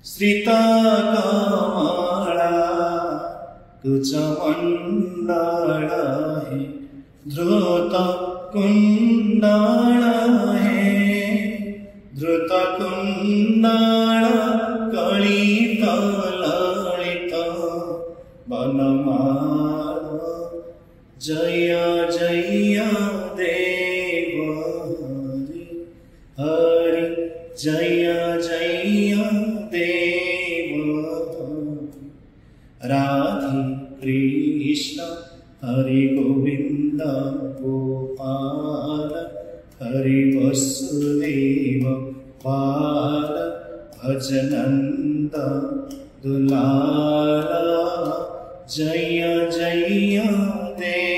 श्रितकमला कुचमण्डल हे धृतकुण्डल हे धृतकुण्डल कलित ललित वनमाल जय जय देव हरि जय जय देव राधे कृष्ण हरि गोविंद गोपाल हरि वसुदेव बाल भजनंद दुलाल जय जय देव।